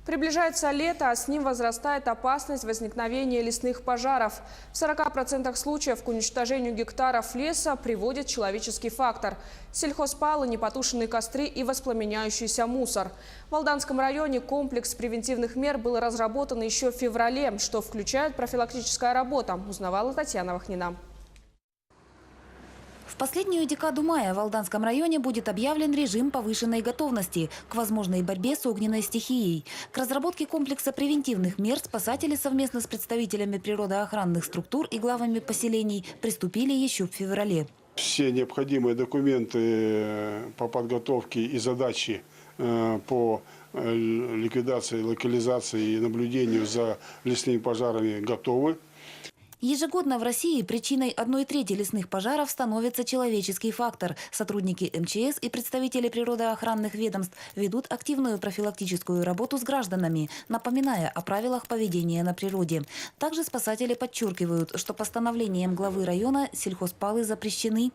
Приближается лето, а с ним возрастает опасность возникновения лесных пожаров. В 40% случаев к уничтожению гектаров леса приводит человеческий фактор. Сельхозпалы, непотушенные костры и воспламеняющийся мусор. В Алданском районе комплекс превентивных мер был разработан еще в феврале, что включает профилактическая работа, узнавала Татьяна Вахнина. В последнюю декаду мая в Алданском районе будет объявлен режим повышенной готовности к возможной борьбе с огненной стихией. К разработке комплекса превентивных мер спасатели совместно с представителями природоохранных структур и главами поселений приступили еще в феврале. Все необходимые документы по подготовке и задачи по ликвидации, локализации и наблюдению за лесными пожарами готовы. Ежегодно в России причиной 1/3 лесных пожаров становится человеческий фактор. Сотрудники МЧС и представители природоохранных ведомств ведут активную профилактическую работу с гражданами, напоминая о правилах поведения на природе. Также спасатели подчеркивают, что постановлением главы района сельхозпалы запрещены.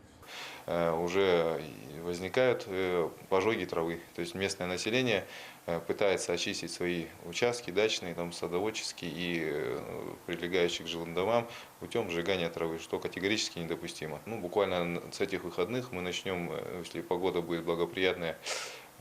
Уже возникают пожоги травы. То есть местное население пытается очистить свои участки дачные, садоводческие и прилегающие к жилым домам путем сжигания травы, что категорически недопустимо. Буквально с этих выходных мы начнем, если погода будет благоприятная,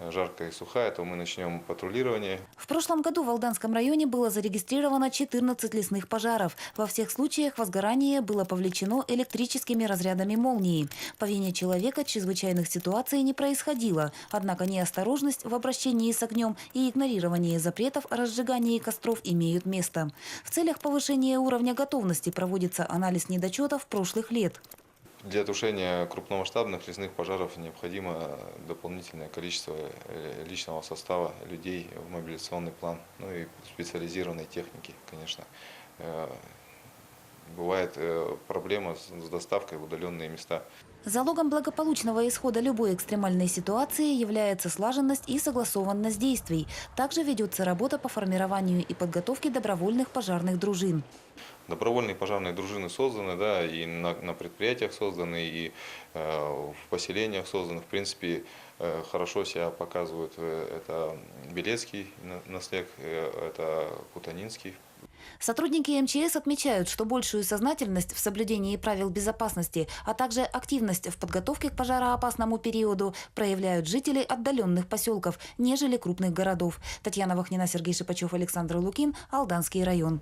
жаркая и сухая, то мы начнем патрулирование. В прошлом году в Алданском районе было зарегистрировано 14 лесных пожаров. Во всех случаях возгорание было повлечено электрическими разрядами молнии. По вине человека чрезвычайных ситуаций не происходило. Однако неосторожность в обращении с огнем и игнорирование запретов о разжигании костров имеют место. В целях повышения уровня готовности проводится анализ недочетов прошлых лет. Для тушения крупномасштабных лесных пожаров необходимо дополнительное количество личного состава людей в мобилизационный план, и специализированной техники, конечно. Бывает проблема с доставкой в удаленные места. Залогом благополучного исхода любой экстремальной ситуации является слаженность и согласованность действий. Также ведется работа по формированию и подготовке добровольных пожарных дружин. Добровольные пожарные дружины созданы, и на предприятиях созданы, и в поселениях созданы. В принципе, хорошо себя показывают это Белецкий наслег, это Кутанинский. Сотрудники МЧС отмечают, что большую сознательность в соблюдении правил безопасности, а также активность в подготовке к пожароопасному периоду проявляют жители отдаленных поселков, нежели крупных городов. Татьяна Вахнина, Сергей Шипачев, Александр Лукин, Алданский район.